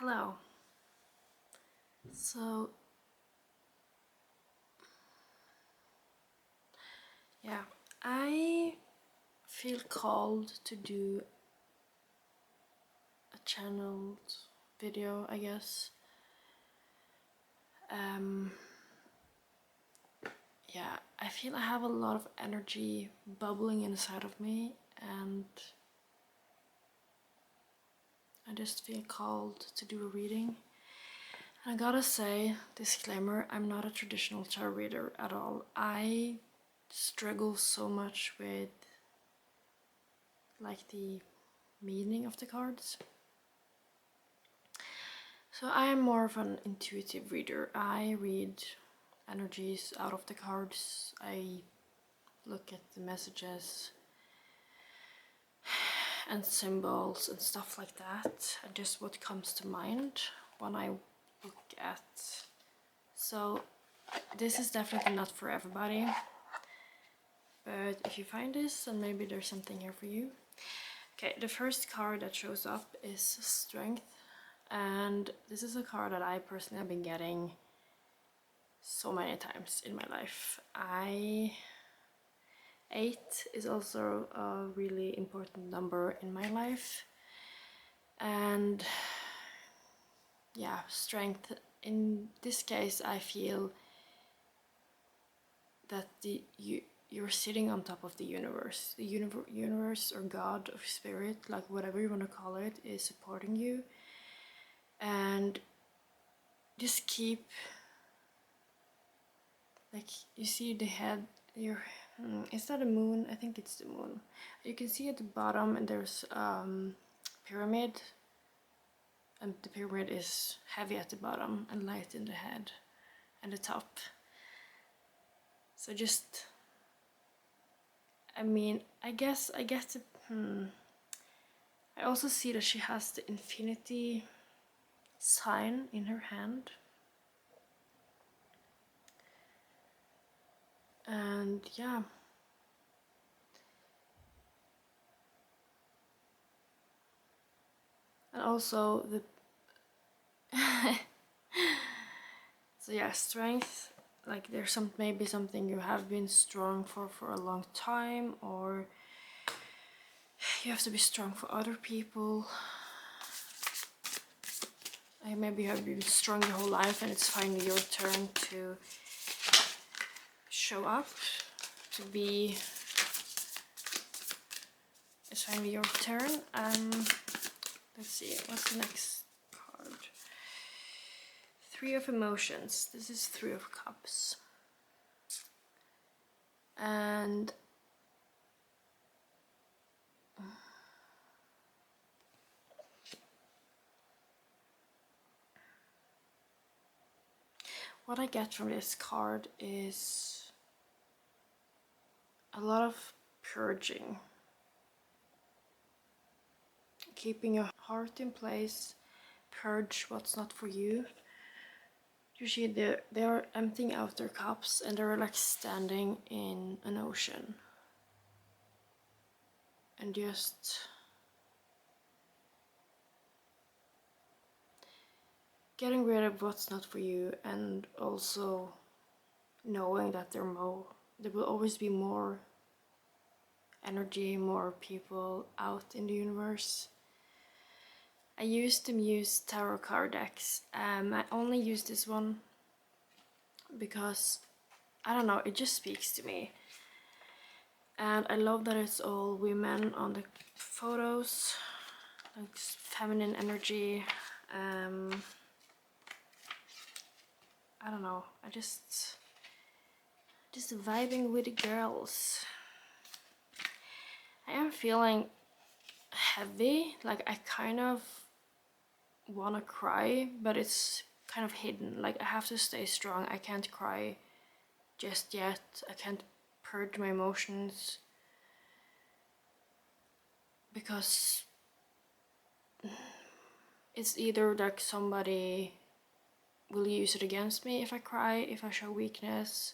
Hello. So, yeah, I feel called to do a channeled video, I guess. Yeah, I feel I have a lot of energy bubbling inside of me, and I just feel called to do a reading. And I gotta say, disclaimer, I'm not a traditional tarot reader at all. I struggle so much with like the meaning of the cards. So I am more of an intuitive reader. I read energies out of the cards. I look at the messages and symbols and stuff like that, and just what comes to mind when I look at. So this is definitely not for everybody, but if you find this, then maybe there's something here for you. Okay, the first card that shows up is Strength, and this is a card that I personally have been getting so many times in my life. 8 is also a really important number in my life, and yeah, strength. In this case, I feel that you're sitting on top of the universe. The universe or God or spirit, like whatever you want to call it, is supporting you, and just keep, like, you see the head, is that a moon? I think it's the moon. You can see at the bottom, and there's pyramid, and the pyramid is heavy at the bottom and light in the head and the top. So just, I mean, I guess I get to, I also see that she has the infinity sign in her hand. And yeah. And also the so yeah, strength, like there's maybe something you have been strong for a long time, or you have to be strong for other people. Maybe you have been strong your whole life and it's finally your turn to show up, to be, it's finally your turn. Let's see, what's the next card? 3 of Emotions. This is 3 of Cups. And what I get from this card is a lot of purging. Keeping your heart in place, purge what's not for you. Usually they are emptying out their cups and they're like standing in an ocean. And just getting rid of what's not for you, and also knowing that there will always be more energy, more people out in the universe. I used to use tarot card decks. I only use this one because, I don't know, it just speaks to me. And I love that it's all women on the photos, like feminine energy. I don't know, I just vibing with the girls. I am feeling heavy, like I kind of wanna cry, but it's kind of hidden. Like I have to stay strong. I can't cry just yet. I can't purge my emotions because it's either like somebody will use it against me if I cry, if I show weakness,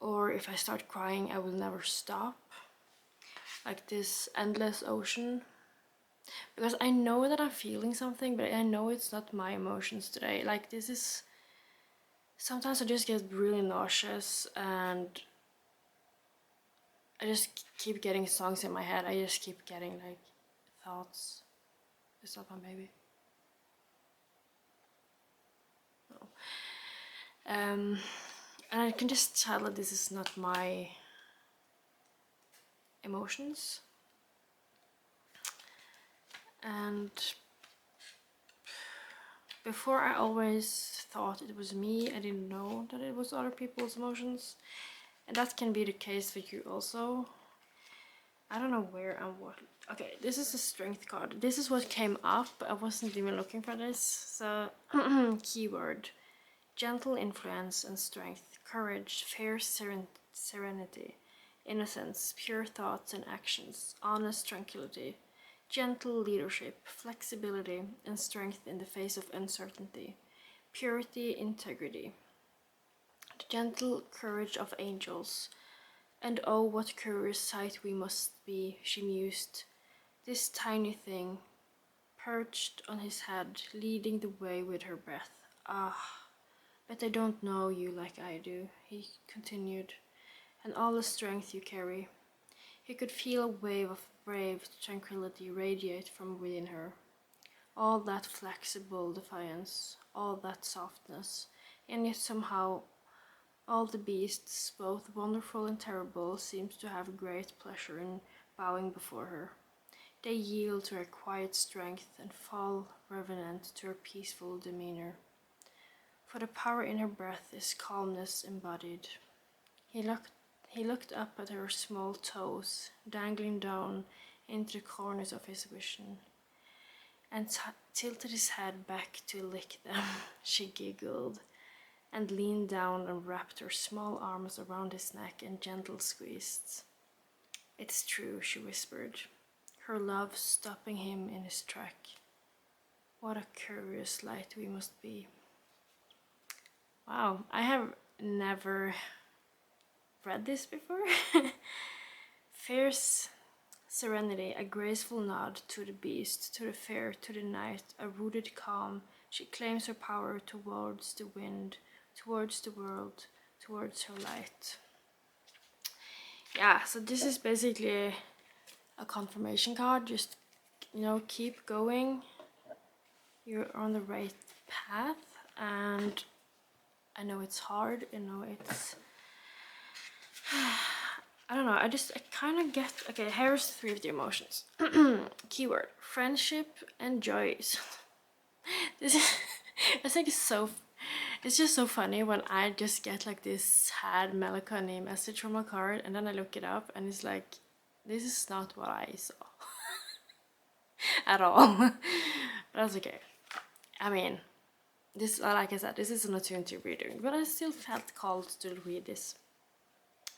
or if I start crying I will never stop. Like this endless ocean. Because I know that I'm feeling something, but I know it's not my emotions today. Like, this is... Sometimes I just get really nauseous and I just keep getting songs in my head. I just keep getting, like, thoughts. Is that my baby? No. And I can just tell that this is not my emotions. And before I always thought it was me, I didn't know that it was other people's emotions. And that can be the case for you also. I don't know where and what. Okay, this is a strength card. This is what came up. I wasn't even looking for this. So, keyword. Gentle influence and strength. Courage, fair serenity. Innocence, pure thoughts and actions. Honest tranquility. Gentle leadership, flexibility, and strength in the face of uncertainty. Purity, integrity. The gentle courage of angels. And oh, what curious sight we must be, she mused. This tiny thing, perched on his head, leading the way with her breath. Ah, but I don't know you like I do, he continued, and all the strength you carry. He could feel a wave of brave tranquility radiate from within her. All that flexible defiance, all that softness, and yet somehow all the beasts, both wonderful and terrible, seemed to have great pleasure in bowing before her. They yield to her quiet strength and fall reverent to her peaceful demeanor. For the power in her breath is calmness embodied. He looked up at her small toes, dangling down into the corners of his vision, and tilted his head back to lick them. She giggled and leaned down and wrapped her small arms around his neck and gentle squeezed. It's true, she whispered, her love stopping him in his track. What a curious light we must be. Wow, I have never read this before. Fierce serenity, a graceful nod to the beast, to the fair, to the night, a rooted calm. She claims her power towards the wind, towards the world, towards her light. Yeah, so this is basically a confirmation card. Just, keep going. You're on the right path, and I know it's hard. It's I don't know. I kind of get. Okay, here's 3 of the emotions. Keyword: friendship and joys. This is. I think it's just so funny when I just get like this sad melancholy message from a card, and then I look it up, and it's like, this is not what I saw at all. But that's okay. I mean, this, like I said, this is an attuned reading, but I still felt called to read this.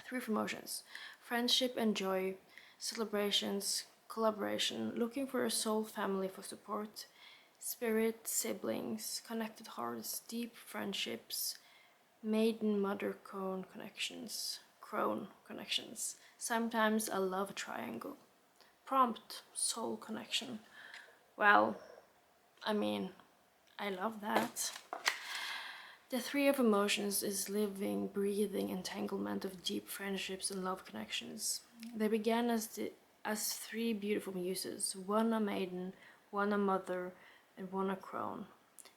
3 emotions: friendship and joy, celebrations, collaboration, looking for a soul family for support, spirit, siblings, connected hearts, deep friendships, maiden mother crone connections, sometimes a love triangle, prompt soul connection. Well, I mean, I love that. The 3 of emotions is living, breathing entanglement of deep friendships and love connections. They began as 3 beautiful muses, one a maiden, one a mother, and one a crone,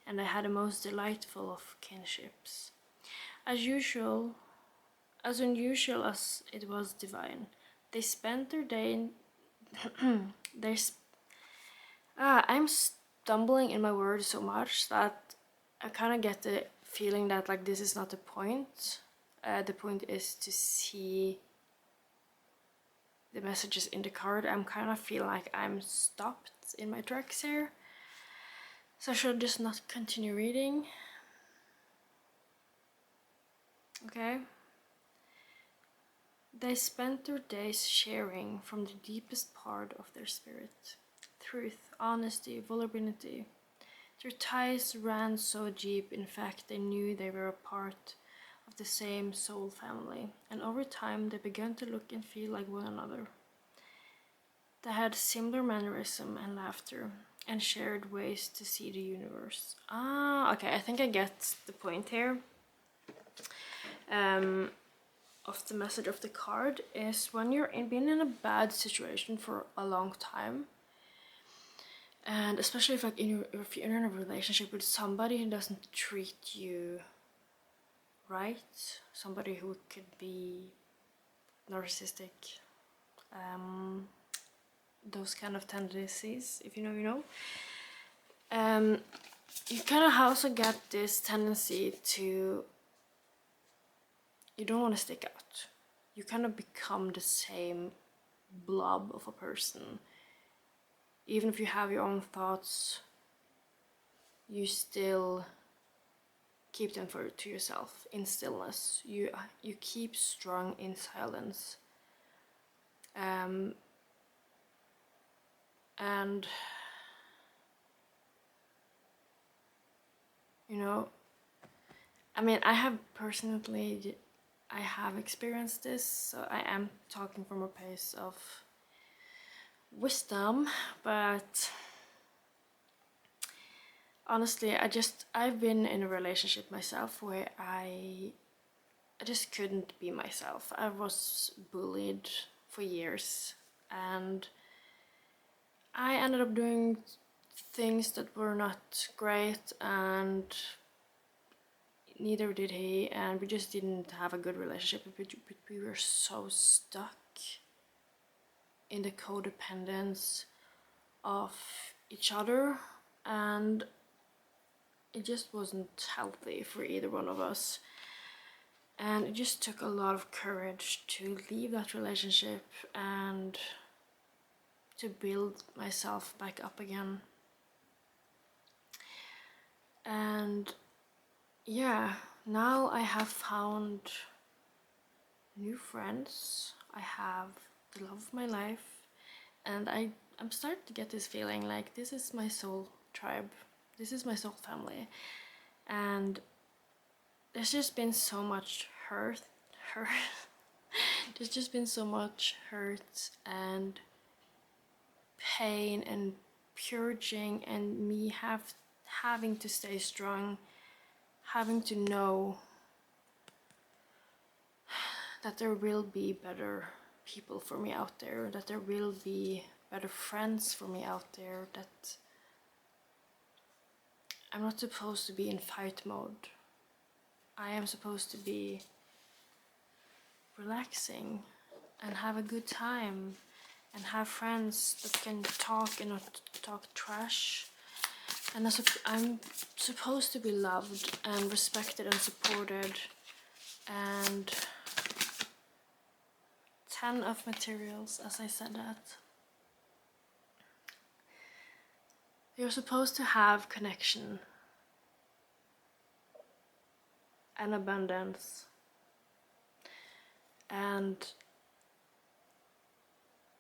and they had a most delightful of kinships. As unusual as it was divine, they spent their day in I'm stumbling in my words so much that I kind of get the feeling that, like, this is not the point. The point is to see the messages in the card. I'm kind of feel like I'm stopped in my tracks here. So I should just not continue reading. Okay. They spent their days sharing from the deepest part of their spirit. Truth, honesty, vulnerability. Their ties ran so deep, in fact, they knew they were a part of the same soul family, and over time they began to look and feel like one another. They had similar mannerism and laughter, and shared ways to see the universe. Ah, okay, I think I get the point here. Of the message of the card is when you're been in a bad situation for a long time, and especially if if you're in a relationship with somebody who doesn't treat you right, somebody who could be narcissistic, those kind of tendencies, if you know, you know. You kind of also get this tendency to, you don't want to stick out. You kind of become the same blob of a person. Even if you have your own thoughts, you still keep them to yourself in stillness. You keep strong in silence. And you know, I mean, I have experienced this, so I am talking from a place of wisdom, but honestly, I've been in a relationship myself where I just couldn't be myself. I was bullied for years, and I ended up doing things that were not great, and neither did he, and we just didn't have a good relationship. We were so stuck in the codependence of each other, and it just wasn't healthy for either one of us. And it just took a lot of courage to leave that relationship and to build myself back up again. And yeah, now I have found new friends. I have the love of my life, and I'm starting to get this feeling like this is my soul tribe. This is my soul family. And there's just been so much hurt. There's just been so much hurt and pain and purging, and me having to stay strong, having to know that there will be better people for me out there, that there will be better friends for me out there, that I'm not supposed to be in fight mode. I am supposed to be relaxing and have a good time and have friends that can talk and not talk trash. And I'm supposed to be loved and respected and supported. And 10 of materials, as I said that. You're supposed to have connection and abundance. And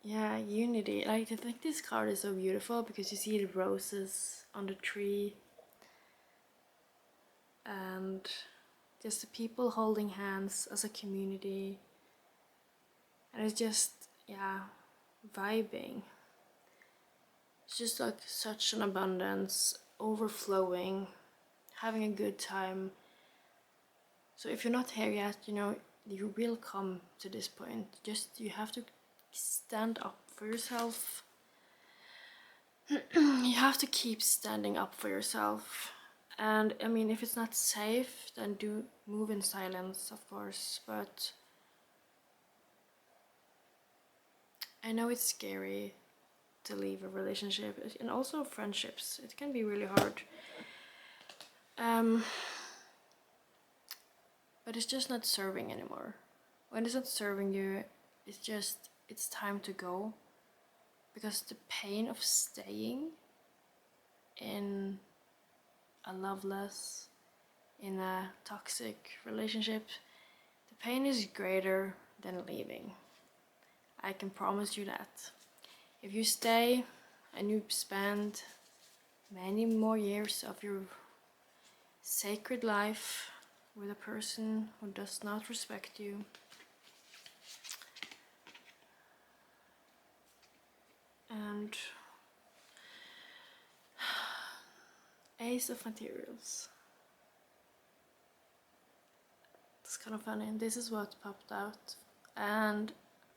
yeah, unity. Like, I think this card is so beautiful because you see the roses on the tree and just the people holding hands as a community. And it's just, yeah, vibing. It's just like such an abundance, overflowing, having a good time. So if you're not here yet, you know, you will come to this point. Just, you have to stand up for yourself. You have to keep standing up for yourself. And I mean, if it's not safe, then do move in silence, of course. But I know it's scary to leave a relationship, and also friendships. It can be really hard. But it's just not serving anymore. When it's not serving you, it's time to go. Because the pain of staying in a loveless, in a toxic relationship, the pain is greater than leaving. I can promise you that. If you stay and you spend many more years of your sacred life with a person who does not respect you, And Ace of Materials. It's kind of funny. This is what popped out. And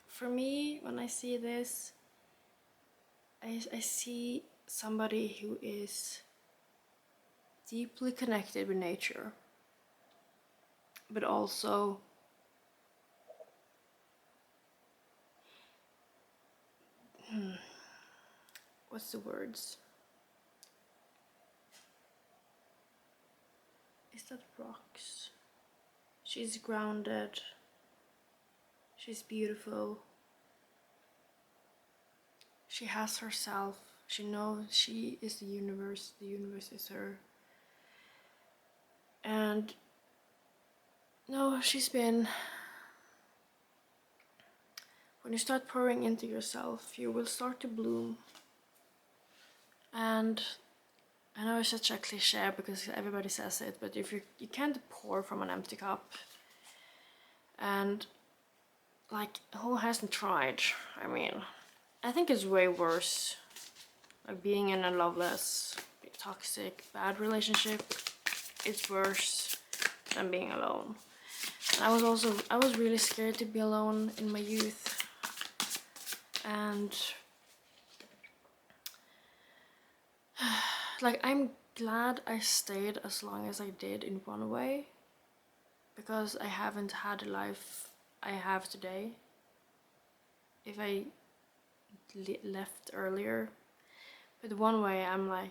for me, when I see this, I see somebody who is deeply connected with nature, but also what's the words? Is that rocks? She's grounded. She's beautiful. She has herself. She knows she is the universe is her. And no, she's been... When you start pouring into yourself, you will start to bloom. And I know it's such a cliche because everybody says it, but if you can't pour from an empty cup. And like, who hasn't tried? I mean, I think it's way worse. Like being in a loveless, toxic, bad relationship, it's worse than being alone. And I was really scared to be alone in my youth. And like, I'm glad I stayed as long as I did in one way, because I haven't had the life I have today if I left earlier. But one way, I'm like,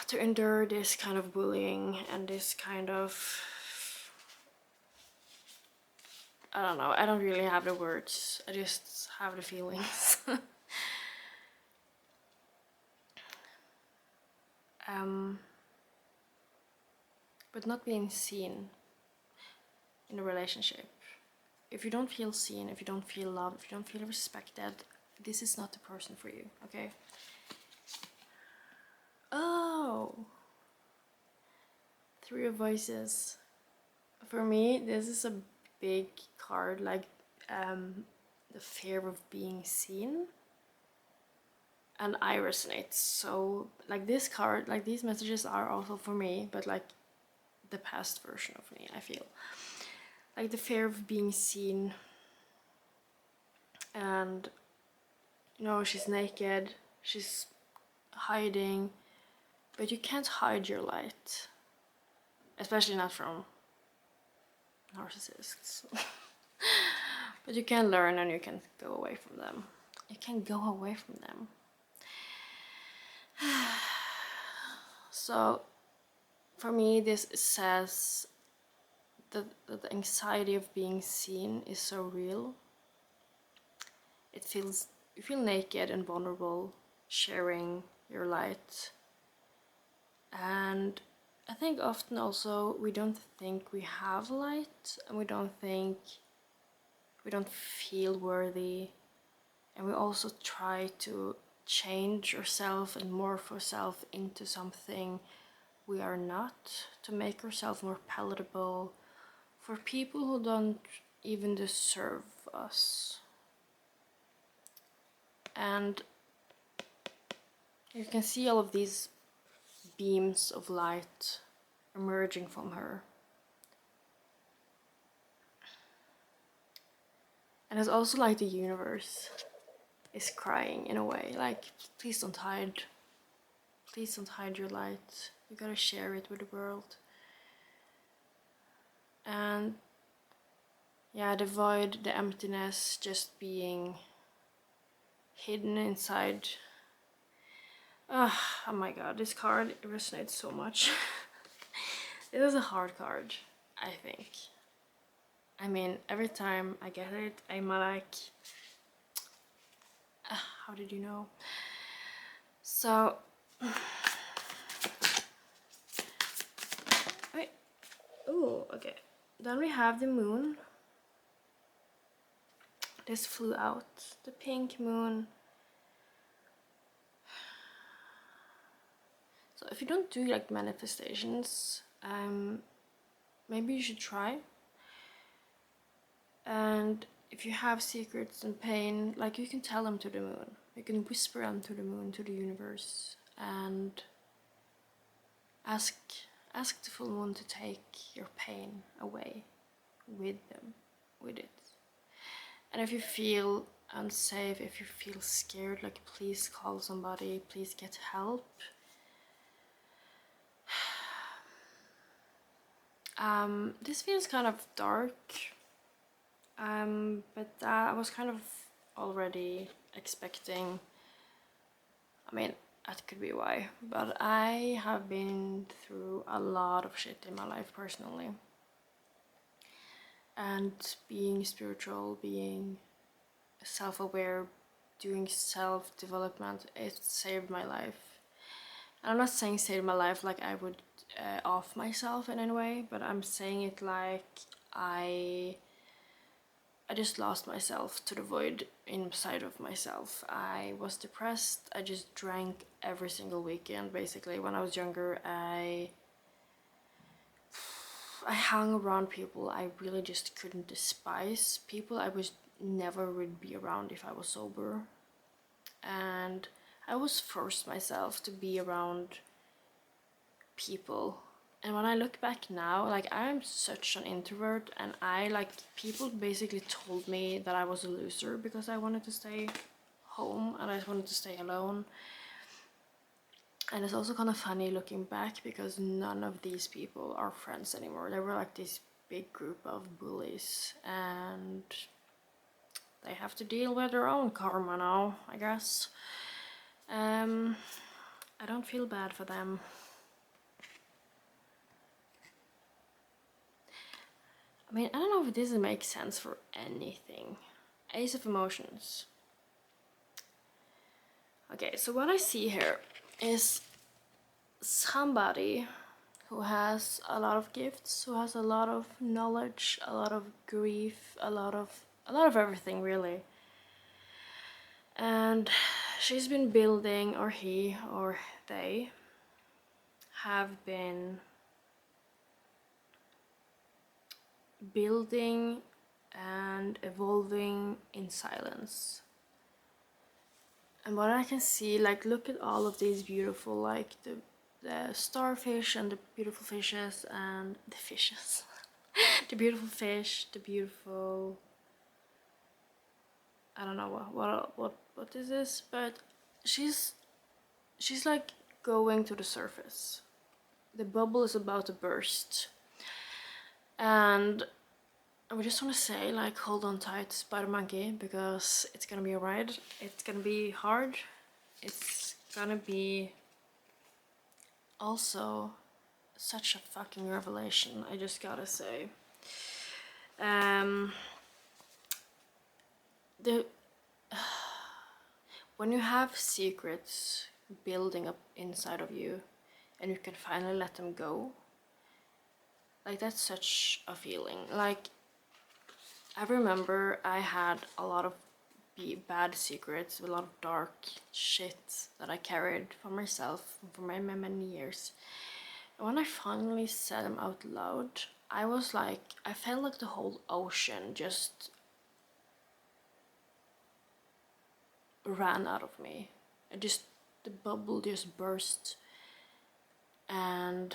to endure this kind of bullying and this kind of, I don't know, I don't really have the words, I just have the feelings. But not being seen in a relationship. If you don't feel seen, if you don't feel loved, if you don't feel respected, this is not the person for you, okay? Oh! Three of Voices. For me, this is a big card, like the fear of being seen. And I resonate so, like this card, like these messages are also for me, but like the past version of me, I feel. Like the fear of being seen. And, you know, she's naked, she's hiding, but you can't hide your light. Especially not from narcissists. But you can learn and you can go away from them. You can go away from them. So, for me, this says that the anxiety of being seen is so real. You feel naked and vulnerable, sharing your light. And I think often also we don't think we have light, and we don't feel worthy, and we also try to change ourselves and morph ourselves into something we are not, to make ourselves more palatable for people who don't even deserve us. And you can see all of these beams of light emerging from her. And it's also like the universe is crying in a way, like, please don't hide. Please don't hide your light. You gotta share it with the world. And yeah, the void, the emptiness, just being hidden inside. Oh my god, this card resonates so much. It is a hard card, I think. I mean, every time I get it, I'm like, how did you know? So, wait, oh, okay. Then we have the moon. This flew out, the pink moon. So if you don't do like manifestations, maybe you should try. And if you have secrets and pain, like, you can tell them to the moon. You can whisper them to the moon, to the universe, and ask the full moon to take your pain away with them, with it. And if you feel unsafe, if you feel scared, like, please call somebody, please get help. This feels kind of dark, but I was kind of already expecting, I mean, that could be why, but I have been through a lot of shit in my life personally. And being spiritual, being self-aware, doing self-development, it saved my life. And I'm not saying saved my life like I would off myself in any way, but I'm saying it like I just lost myself to the void inside of myself. I was depressed. I just drank every single weekend basically. When I was younger, I hung around people I really just couldn't despise. People I was never would be around if I was sober. And I always forced myself to be around people. And when I look back now, like, I'm such an introvert, and people basically told me that I was a loser because I wanted to stay home and I wanted to stay alone. And it's also kind of funny looking back because none of these people are friends anymore. They were like this big group of bullies, and they have to deal with their own karma now, I guess. I don't feel bad for them. I mean, I don't know if this makes sense for anything. Ace of Emotions. Okay, so what I see here is somebody who has a lot of gifts, who has a lot of knowledge, a lot of grief, a lot of everything really. And she's been building, or he or they have been building and evolving in silence. And what I can see, like, look at all of these beautiful, like, the starfish and the beautiful fishes and the fishes. The beautiful fish, the beautiful, I don't know what is this, but she's like going to the surface. The bubble is about to burst. And I just want to say, like, hold on tight, Spider Monkey, because it's gonna be a ride. It's gonna be hard. It's gonna be also such a fucking revelation, I just gotta say. When you have secrets building up inside of you and you can finally let them go, like, that's such a feeling. Like, I remember I had a lot of bad secrets, a lot of dark shit that I carried for myself for many years. And when I finally said them out loud, I felt like the whole ocean just ran out of me. The bubble just burst, and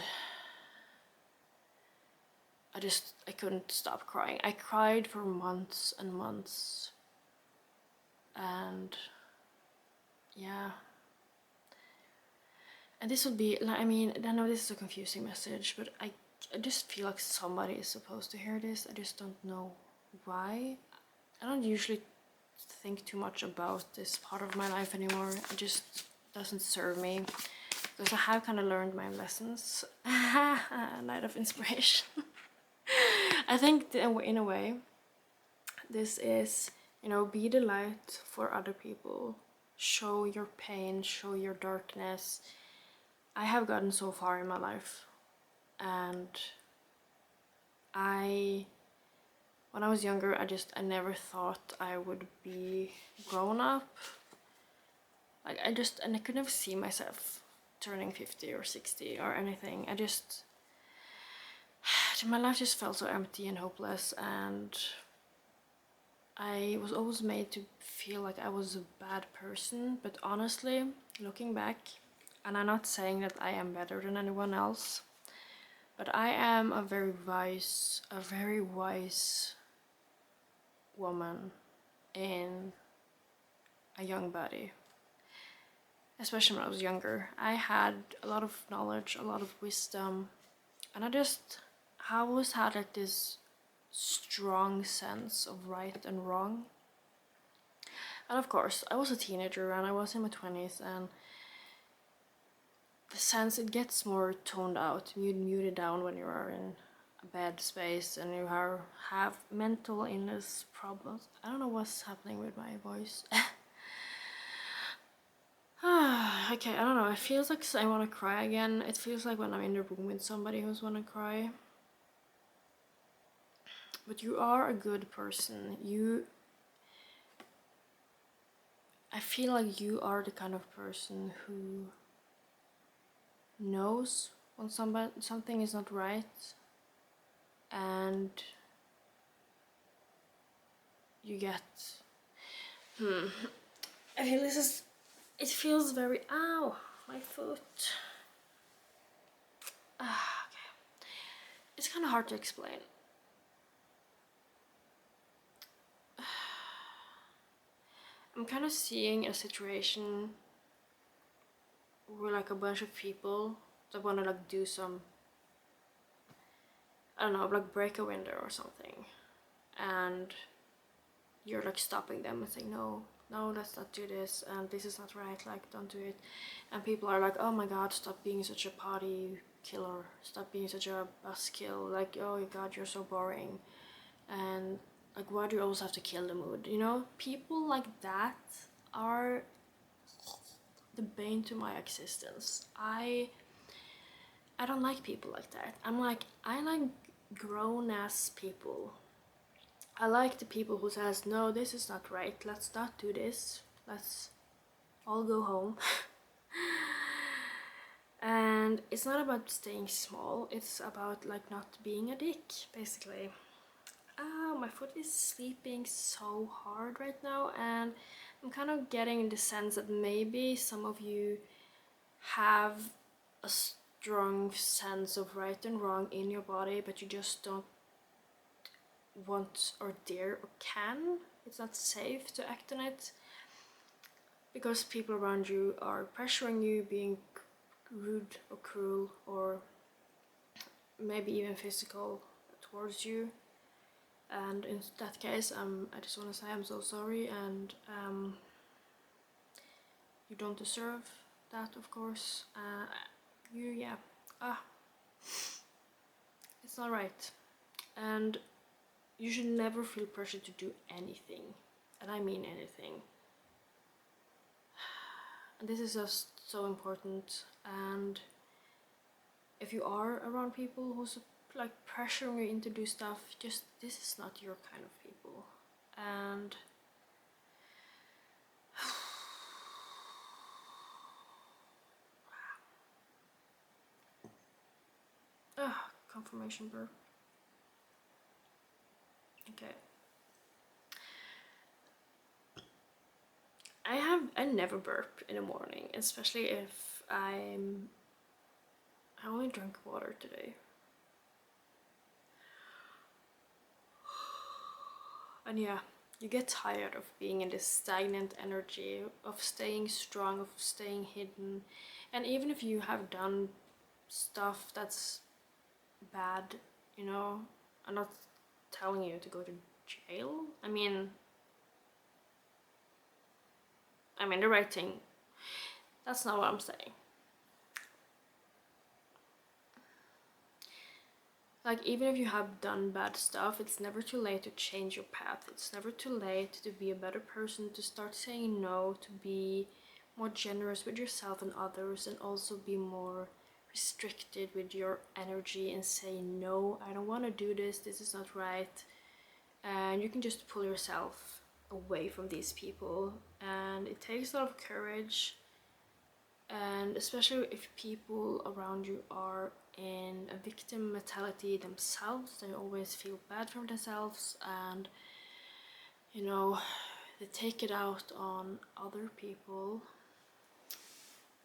I couldn't stop crying. I cried for months and months, and yeah. And this would be, like, I mean, I know this is a confusing message, but I just feel like somebody is supposed to hear this. I just don't know why. I don't usually think too much about this part of my life anymore. It just doesn't serve me, because I have kind of learned my lessons. Night of inspiration. I think in a way, this is, you know, be the light for other people. Show your pain, show your darkness. I have gotten so far in my life, and when I was younger, I never thought I would be grown up. Like, and I could never see myself turning 50 or 60 or anything. My life just felt so empty and hopeless, and I was always made to feel like I was a bad person, but honestly, looking back, and I'm not saying that I am better than anyone else, but I am a very wise woman in a young body. Especially when I was younger, I had a lot of knowledge, a lot of wisdom, and I always had like this strong sense of right and wrong. And of course, I was a teenager and I was in my 20s, and the sense it gets more toned out, muted down when you are in a bad space and you have mental illness problems. I don't know what's happening with my voice. Okay, I don't know. It feels like I want to cry again. It feels like when I'm in the room with somebody who's want to cry. But you are a good person. I feel like you are the kind of person who knows when something is not right, and you get. I feel this is. It feels very. Ow, my foot. Okay. It's kind of hard to explain. I'm kind of seeing a situation where like a bunch of people that want to like do some, I don't know, like break a window or something, and you're like stopping them and saying no, let's not do this, and this is not right, like don't do it. And people are like, oh my god, stop being such a party killer, stop being such a buzzkill, like oh my god, you're so boring, and like why do you always have to kill the mood, you know? People like that are the bane to my existence. I don't like people like that. I like grown ass people. I like the people who says no, this is not right, let's not do this, let's all go home. And it's not about staying small, it's about like not being a dick, basically. My foot is sleeping so hard right now, and I'm kind of getting the sense that maybe some of you have a strong sense of right and wrong in your body, but you just don't want or dare or can. It's not safe to act on it because people around you are pressuring you, being rude or cruel or maybe even physical towards you. And in that case, I just want to say I'm so sorry, and you don't deserve that, of course. Yeah, it's not right, and you should never feel pressure to do anything, and I mean anything. And this is just so important. And if you are around people who's like pressuring you into do stuff, just this is not your kind of people. And confirmation burp. Okay. I never burp in the morning, especially if I only drank water today. And yeah, you get tired of being in this stagnant energy, of staying strong, of staying hidden. And even if you have done stuff that's bad, you know, I'm not telling you to go to jail. I mean the right thing. That's not what I'm saying. Like, even if you have done bad stuff, it's never too late to change your path. It's never too late to be a better person, to start saying no, to be more generous with yourself and others, and also be more restricted with your energy and say no, I don't want to do this, this is not right. And you can just pull yourself away from these people, and it takes a lot of courage. And especially if people around you are in a victim mentality themselves, they always feel bad for themselves, and you know, they take it out on other people,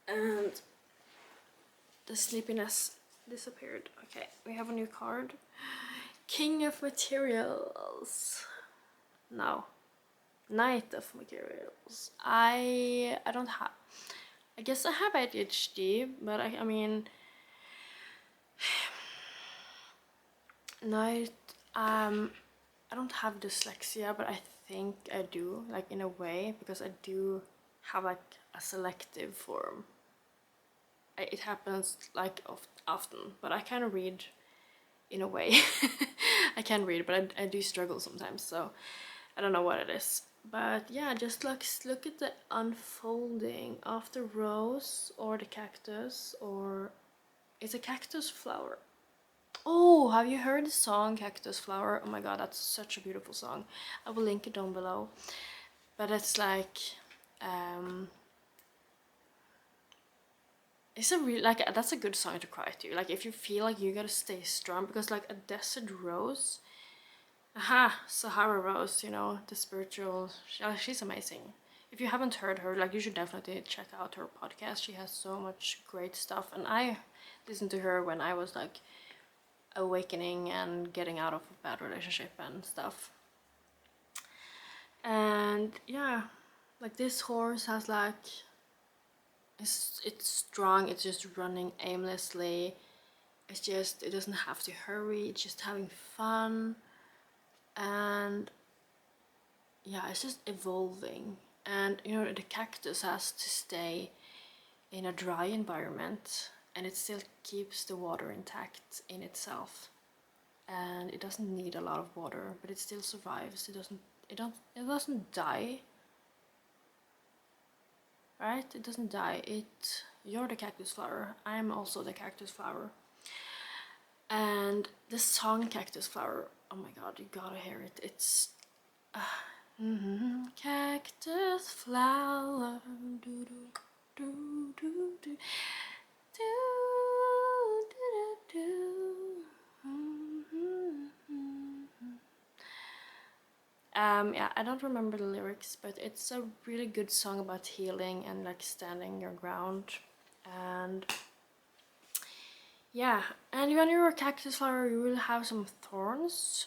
and the sleepiness disappeared. Okay, we have a new card. King of Materials. No. Knight of Materials. I don't have. I guess I have ADHD, but I mean, Knight. I don't have dyslexia, but I think I do, like in a way, because I do have like a selective form. It happens like often, but I kind of read in a way. I can read, but I do struggle sometimes, so I don't know what it is. But yeah, just look at the unfolding of the rose or the cactus, or it's a cactus flower. Oh, have you heard the song Cactus Flower? Oh my god, that's such a beautiful song. I will link it down below. But it's like, it's a real, like, that's a good song to cry to. Like, if you feel like you gotta stay strong, because like a desert rose, aha, Sahara Rose, you know, the spiritual, she's amazing. If you haven't heard her, like, you should definitely check out her podcast. She has so much great stuff, and I listened to her when I was like awakening and getting out of a bad relationship and stuff. And yeah, like this horse has like, it's strong, it's just running aimlessly. It's just, it doesn't have to hurry, it's just having fun. And yeah, it's just evolving. And you know, the cactus has to stay in a dry environment, and it still keeps the water intact in itself. And it doesn't need a lot of water, but it still survives. It doesn't die. Right? It doesn't die. You're the cactus flower. I'm also the cactus flower. And the song Cactus Flower, oh my god, you gotta hear it. It's cactus flower, do do do do do do do do. Yeah, I don't remember the lyrics, but it's a really good song about healing and like standing your ground. And yeah, and when you're a cactus flower, you will have some thorns,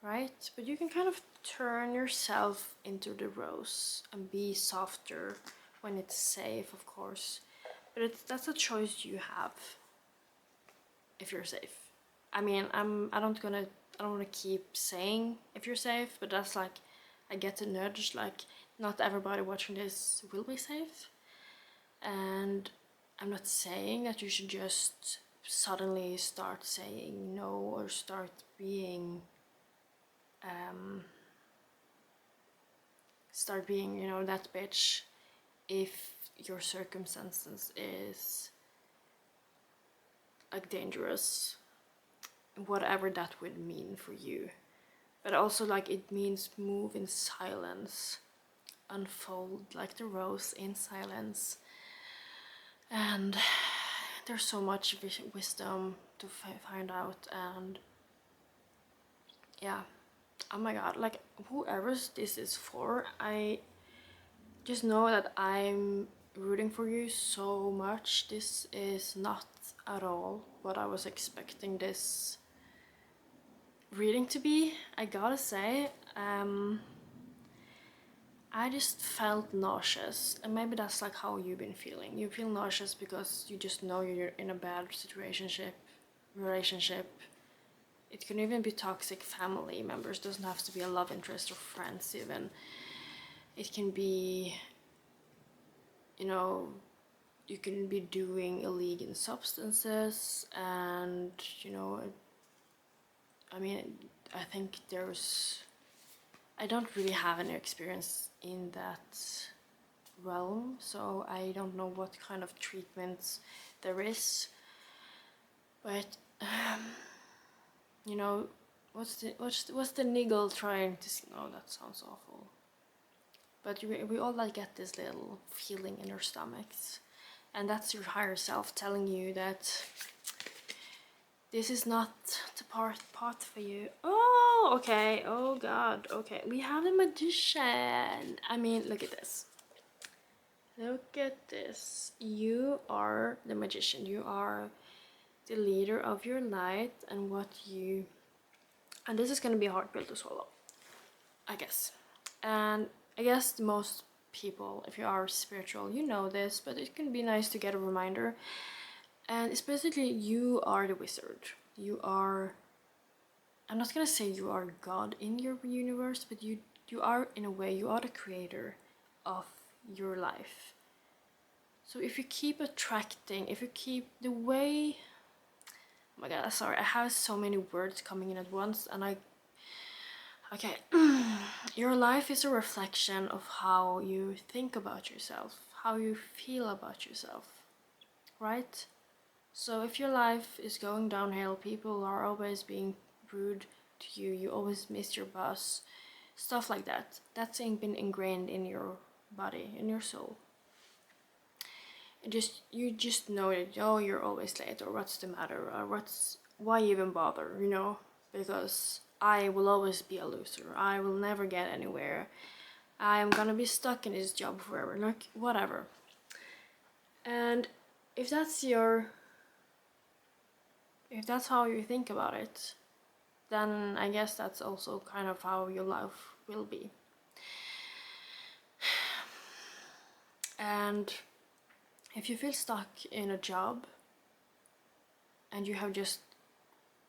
right? But you can kind of turn yourself into the rose and be softer when it's safe, of course. But that's a choice you have if you're safe. I mean, I don't want to keep saying if you're safe, but that's like, I get a nudge, like not everybody watching this will be safe. And I'm not saying that you should just suddenly start saying no or start being, you know, that bitch if your circumstances is like dangerous, whatever that would mean for you. But also like it means move in silence, unfold like the rose in silence. And there's so much wisdom to find out. And yeah, oh my god, like whoever this is for, I just know that I'm rooting for you so much. This is not at all what I was expecting this reading to be, I gotta say. I just felt nauseous, and maybe that's like how you've been feeling. You feel nauseous because you just know you're in a bad relationship. It can even be toxic family members, doesn't have to be a love interest or friends even. It can be, you know, you can be doing illegal substances, and you know, I mean, I think I don't really have any experience in that realm, so I don't know what kind of treatments there is. But you know, what's the niggle trying to? Oh, that sounds awful. But we all like get this little feeling in our stomachs, and that's your higher self telling you that this is not the path for you. Oh, okay. Oh God. Okay, we have the magician. I mean, look at this. Look at this. You are the magician. You are the leader of your light, and what you. And this is gonna be a hard pill to swallow, I guess. And I guess most people, if you are spiritual, you know this, but it can be nice to get a reminder. And it's basically you are the wizard. You are. I'm not gonna say you are God in your universe, but you are, in a way, you are the creator of your life. So if you keep attracting, if you keep the way. Oh my god, sorry, I have so many words coming in at once, and I. Okay, your life is a reflection of how you think about yourself, how you feel about yourself, right? So if your life is going downhill, people are always being rude to you, you always miss your bus, stuff like that. That's been ingrained in your body, in your soul. You just know that, oh, you're always late, or what's the matter, or why even bother, you know? Because I will always be a loser. I will never get anywhere. I'm gonna be stuck in this job forever. Like, whatever. And if that's how you think about it, then I guess that's also kind of how your life will be. And if you feel stuck in a job and you have just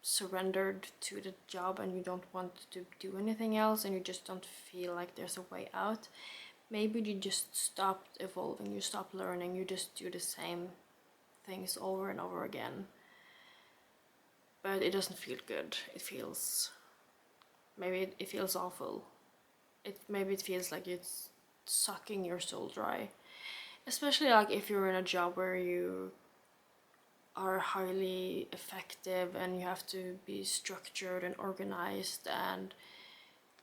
surrendered to the job and you don't want to do anything else and you just don't feel like there's a way out, maybe you just stop evolving, you stop learning, you just do the same things over and over again. But it doesn't feel good. It feels, maybe it feels awful. Maybe it feels like it's sucking your soul dry. Especially like if you're in a job where you are highly effective and you have to be structured and organized and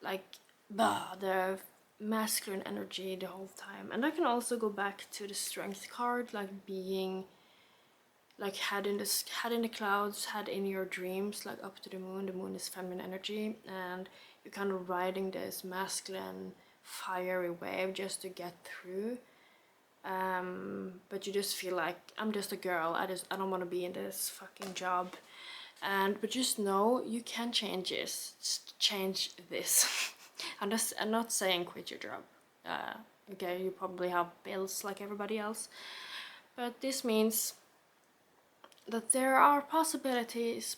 like the masculine energy the whole time. And I can also go back to the strength card, like being like head in the clouds, head in your dreams, like up to the moon. The moon is feminine energy, and you're kind of riding this masculine fiery wave just to get through. But you just feel like, I'm just a girl, I don't want to be in this fucking job. But just know you can change this. I'm not saying quit your job. Okay, you probably have bills like everybody else, but this means that there are possibilities.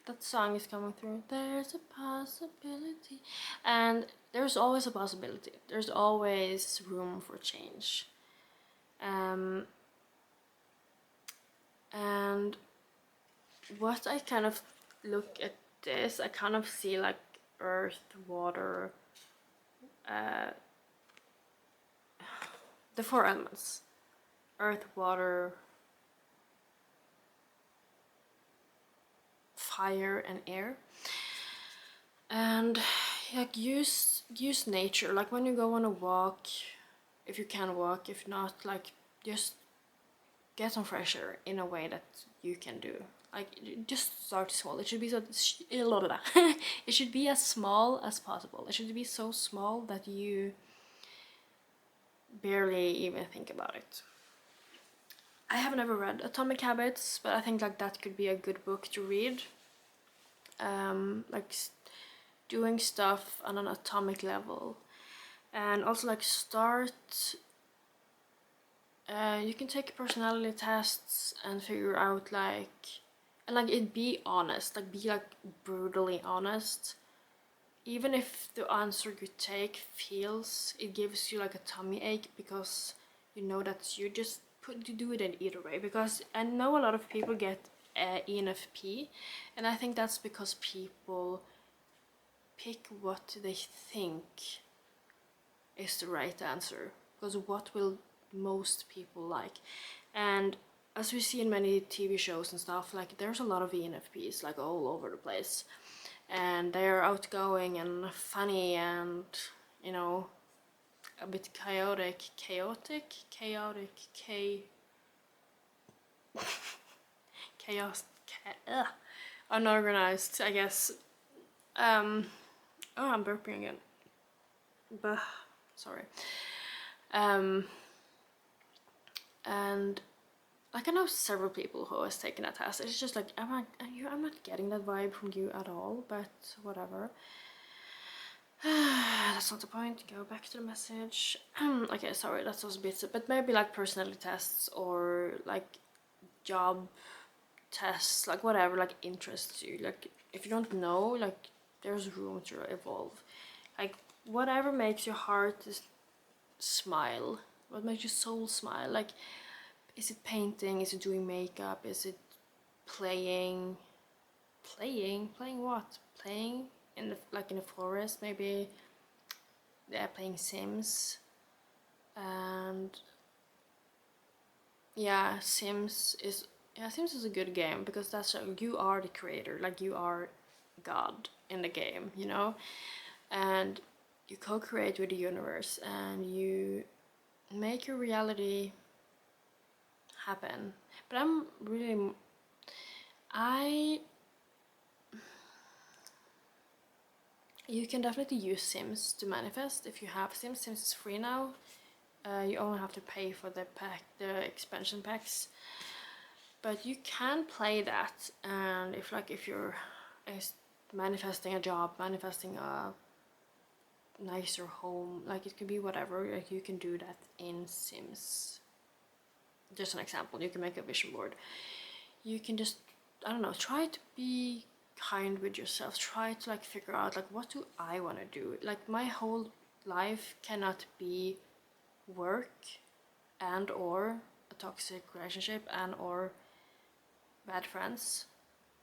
That song is coming through. There's a possibility. And there's always a possibility. There's always room for change. And what I kind of look at this, I kind of see like earth, water, the four elements. Earth, water, fire, and air. And like use nature, like when you go on a walk, if you can walk, if not, like just get some fresh air in a way that you can do. Like just start small. It should be so it should be as small as possible. It should be so small that you barely even think about it. I have never read Atomic Habits, but I think like that could be a good book to read. Like doing stuff on an atomic level, and also like start. You can take personality tests and figure out like, and like it be honest, like be like brutally honest. Even if the answer you take feels, it gives you like a tummy ache because you know that you just you do it in either way. Because I know a lot of people get ENFP, and I think that's because people pick what they think is the right answer, because what will most people like. And as we see in many TV shows and stuff, like there's a lot of ENFPs like all over the place, and they're outgoing and funny and, you know, a bit chaotic, chaos, unorganized, I guess. Oh, I'm burping again. Bah, sorry. And like, I know several people who has taken that test. It's just like, I'm not getting that vibe from you at all, but whatever. That's not the point. Go back to the message. Okay, sorry, that's also bits, but maybe like personality tests or like job tests, like whatever like interests you. Like if you don't know, like there's room to evolve. Like whatever makes your heart smile, what makes your soul smile. Like, is it painting? Is it doing makeup? Is it playing what? Playing in the, like in the forest maybe. Yeah, playing Sims. And yeah, Sims is a good game, because that's you are the creator, like you are God in the game, you know, and you co-create with the universe and you make your reality happen. But you can definitely use Sims to manifest if you have Sims. Sims is free now. You only have to pay for the expansion packs. But you can play that, and if you're manifesting a job, manifesting a nicer home, like it could be whatever, like you can do that in Sims. Just an example, you can make a vision board. You can just, I don't know, try to be kind with yourself. Try to like figure out like, what do I want to do? Like my whole life cannot be work and or a toxic relationship and or bad friends.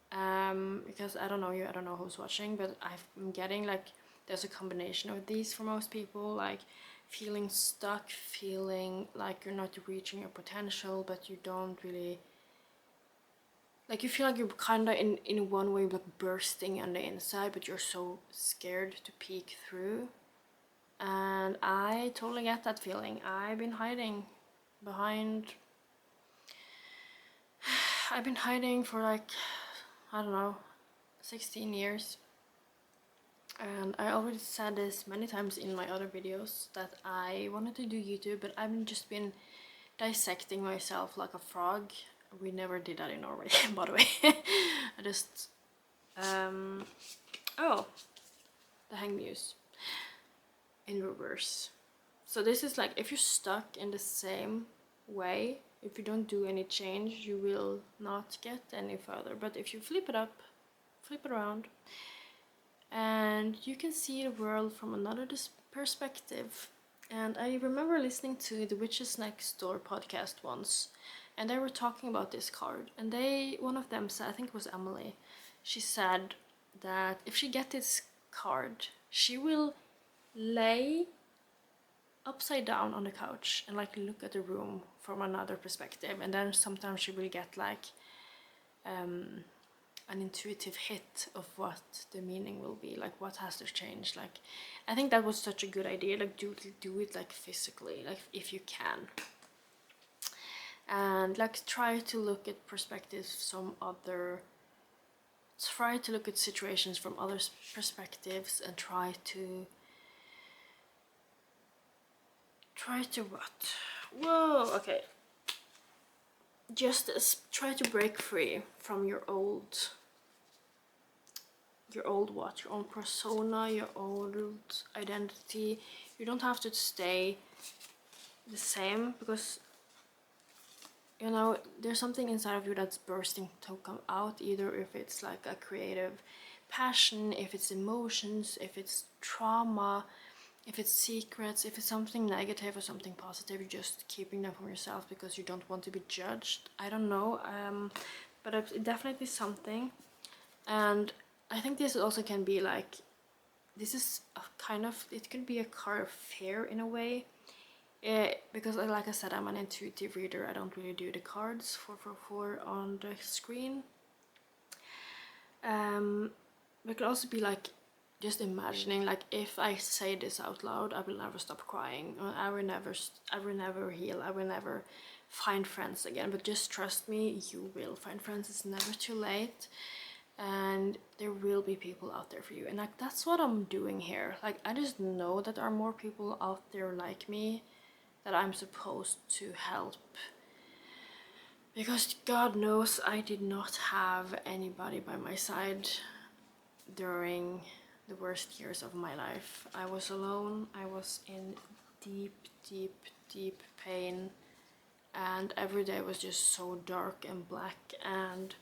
Because I don't know you, I don't know who's watching, but I'm getting like there's a combination of these for most people, like feeling stuck, feeling like you're not reaching your potential, but you don't really, like you feel like you're kind of in one way like bursting on the inside, but you're so scared to peek through. And I totally get that feeling. I've been hiding for like, I don't know, 16 years. And I already said this many times in my other videos that I wanted to do YouTube, but I've just been dissecting myself like a frog. We never did that in Norway, by the way. I just, oh, the hang muse in reverse. So this is like, if you're stuck in the same way, if you don't do any change, you will not get any further. But if you flip it up, flip it around, and you can see the world from another perspective. And I remember listening to the Witches Next Door podcast once, and they were talking about this card, and one of them said, I think it was Emily, she said that if she gets this card, she will lay upside down on the couch and like look at the room from another perspective, and then sometimes she will get like an intuitive hit of what the meaning will be, like what has to change. Like I think that was such a good idea, like do it like physically, like if you can, and like try to look at perspectives try to look at situations from other perspectives, and try to what? Whoa, okay. Just try to break free from your old what? Your own persona, your old identity. You don't have to stay the same, because you know there's something inside of you that's bursting to come out, either if it's like a creative passion, if it's emotions, if it's trauma, if it's secrets, if it's something negative or something positive, you're just keeping them from yourself because you don't want to be judged. I don't know, but it's definitely something. And I think this also can be like, this is a kind of, it could be a card of fear in a way. Because like I said, I'm an intuitive reader. I don't really do the cards 444 on the screen. But it could also be like just imagining, like, if I say this out loud, I will never stop crying. I will never heal. I will never find friends again. But just trust me, you will find friends. It's never too late, and there will be people out there for you. And like, that's what I'm doing here. Like, I just know that there are more people out there like me that I'm supposed to help, because God knows I did not have anybody by my side during the worst years of my life. I was alone. I was in deep, deep, deep pain, and every day was just so dark and black, and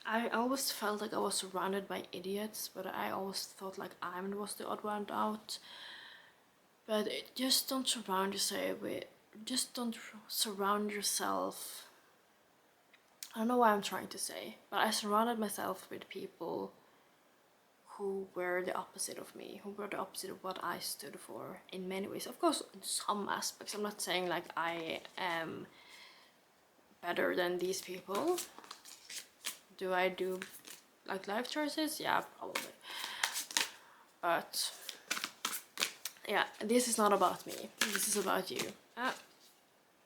I always felt like I was surrounded by idiots, but I always thought like I was the odd one out. But just don't surround yourself with, just don't surround yourself. I don't know what I'm trying to say, but I surrounded myself with people who were the opposite of me, who were the opposite of what I stood for in many ways. Of course, in some aspects. I'm not saying like I am better than these people. Do I do like life choices? Yeah, probably. But yeah, this is not about me. This is about you.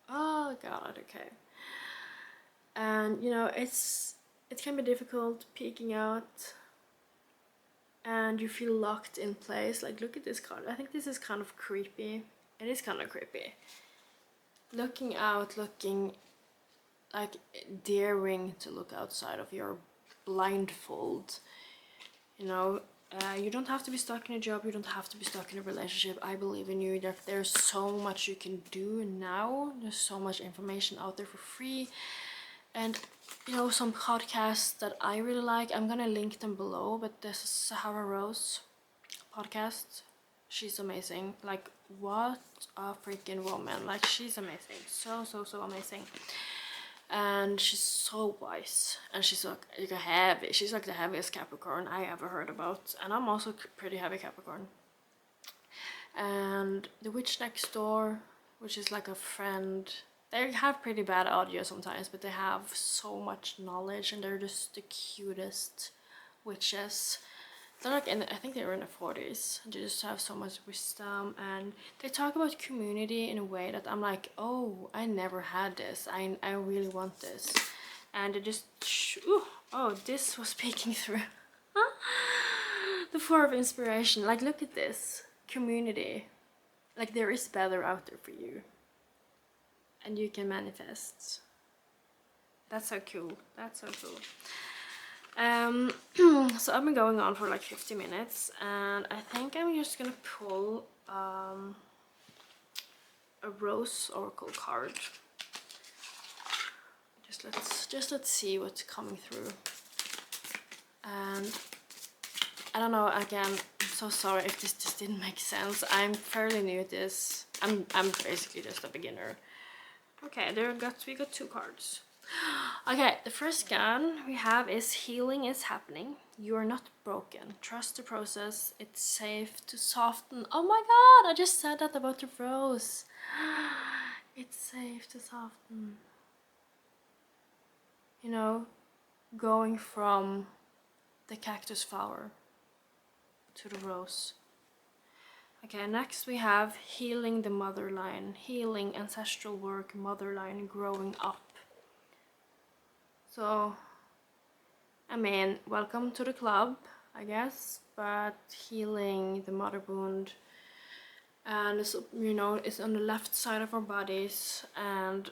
Oh God, okay. And you know, it can be difficult peeking out, and you feel locked in place. Like, look at this card. I think this is kind of creepy. It is kind of creepy. Looking out, looking like daring to look outside of your blindfold. You know, you don't have to be stuck in a job. You don't have to be stuck in a relationship. I believe in you. There's so much you can do now. There's so much information out there for free. And you know, some podcasts that I really like, I'm gonna link them below, but this is Sahara Rose podcast. She's amazing. Like, what a freaking woman. Like, she's amazing. So amazing. And she's so wise, and she's like a heavy, she's like the heaviest Capricorn I ever heard about, and I'm also pretty heavy Capricorn. And The Witch Next Door, which is like a friend. They have pretty bad audio sometimes, but they have so much knowledge, and they're just the cutest witches. They're like I think they're in their 40s. They just have so much wisdom, and they talk about community in a way that I'm like, oh, I never had this. I really want this. And they just, ooh, oh, this was peeking through. The Four of Inspiration. Like, look at this. Community. Like, there is better out there for you. And you can manifest. That's so cool. That's so cool. So I've been going on for like 50 minutes, and I think I'm just gonna pull a Rose Oracle card. Let's see what's coming through. And I don't know, again, I'm so sorry if this just didn't make sense. I'm fairly new at this. I'm basically just a beginner. Okay, we got 2 cards. Okay, the first one we have is healing is happening. You are not broken. Trust the process. It's safe to soften. Oh my God, I just said that about the rose. It's safe to soften. You know, going from the cactus flower to the rose. Okay, next we have healing the mother line. Healing, ancestral work, mother line, growing up. So, I mean, welcome to the club, I guess, but healing the mother wound, and it's, you know, it's on the left side of our bodies, and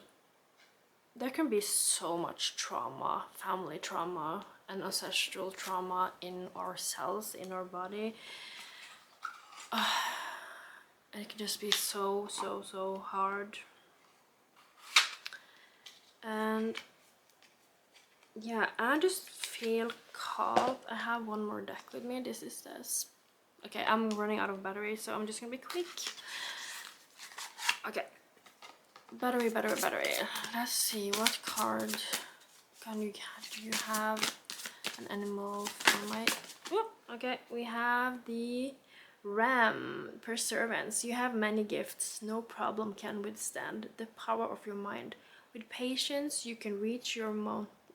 there can be so much trauma, family trauma and ancestral trauma in our cells, in our body. And it can just be so hard. And yeah, I just feel called. I have one more deck with me. This is this. Okay, I'm running out of battery, so I'm just gonna be quick. Okay. Battery. Let's see, what card do you have? An animal from my... Whoop, okay, we have the Ram, Perseverance. You have many gifts, no problem can withstand the power of your mind. With patience, you can reach your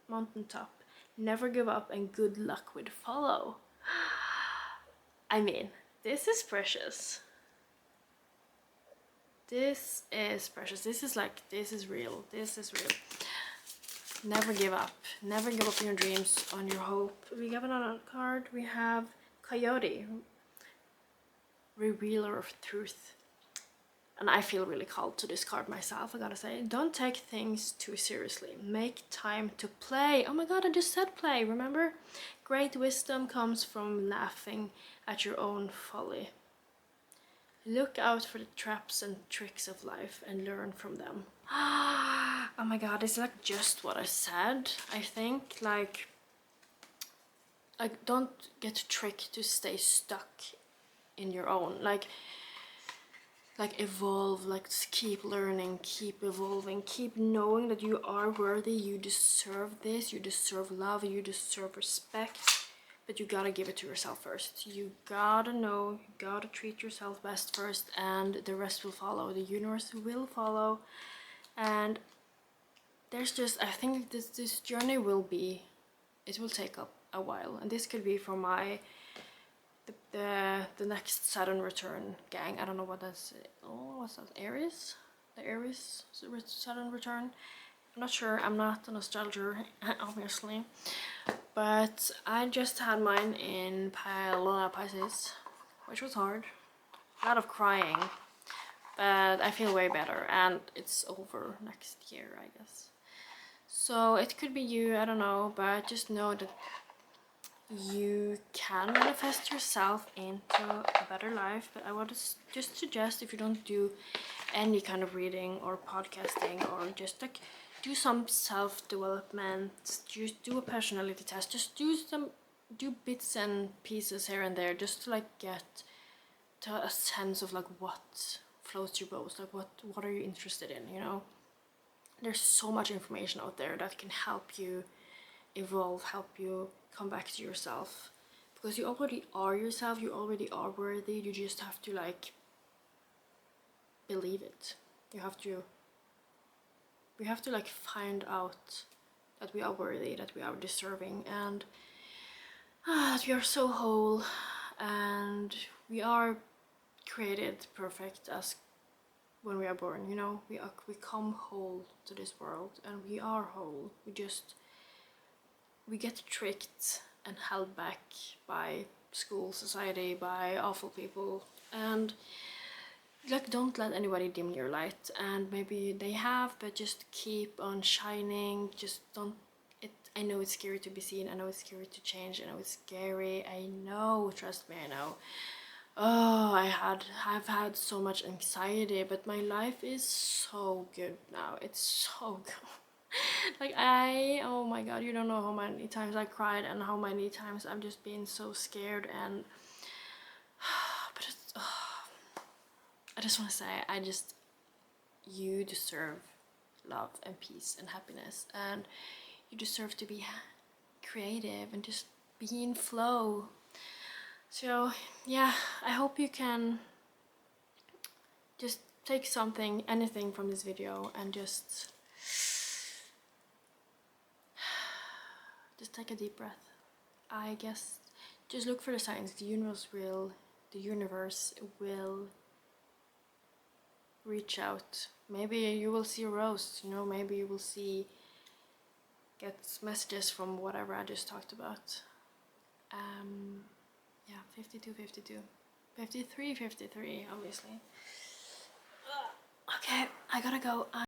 mountaintop. Never give up, and good luck will follow. I mean, this is precious. This is precious. This is like, this is real. This is real. Never give up. Never give up on your dreams, on your hope. We have another card. We have Coyote, Revealer of Truth. And I feel really called to this card myself, I gotta say. Don't take things too seriously. Make time to play. Oh my god, I just said play, remember? Great wisdom comes from laughing at your own folly. Look out for the traps and tricks of life and learn from them. Oh my god, it's like just what I said, I think. Like don't get tricked to stay stuck in your own. Like evolve, like keep learning, keep evolving, keep knowing that you are worthy, you deserve this, you deserve love, you deserve respect. But you gotta give it to yourself first. You gotta know, you gotta treat yourself best first, and the rest will follow. The universe will follow. And there's just, I think this journey will be, it will take up a while. And this could be for my, the next Saturn return gang. I don't know what that's, oh, what's that, Aries? The Aries Saturn return? I'm not sure, I'm not an astrologer, obviously. But I just had mine in Pisces, which was hard. A lot of crying, but I feel way better, and it's over next year, I guess. So it could be you, I don't know, but just know that you can manifest yourself into a better life. But I want to just suggest, if you don't do any kind of reading or podcasting, or just like do some self-development, just do a personality test, just do bits and pieces here and there, just to like get to a sense of like what floats your boat, like what are you interested in, you know? There's so much information out there that can help you evolve, help you come back to yourself, because you already are yourself, you already are worthy. You just have to like believe it. We have to like find out that we are worthy, that we are deserving, and that we are so whole, and we are created perfect as when we are born, you know. We come whole to this world, and we are whole. We get tricked and held back by school, society, by awful people, and like don't let anybody dim your light. And maybe they have, but just keep on shining. Just don't. I know it's scary to be seen, I know it's scary to change, I know it's scary, I know, trust me, I know. Oh, I've had so much anxiety, but my life is so good now. It's so good. Like oh my god, you don't know how many times I cried and how many times I've just been so scared. And but it's, I just want to say, you deserve love and peace and happiness, and you deserve to be creative and just be in flow. So yeah, I hope you can just take anything from this video, and just take a deep breath. I guess just look for the signs. The universe will reach out. Maybe you will see a rose, you know, maybe you will get messages from whatever I just talked about. Yeah, 52, 52, 53, 53, obviously. Okay, I gotta go.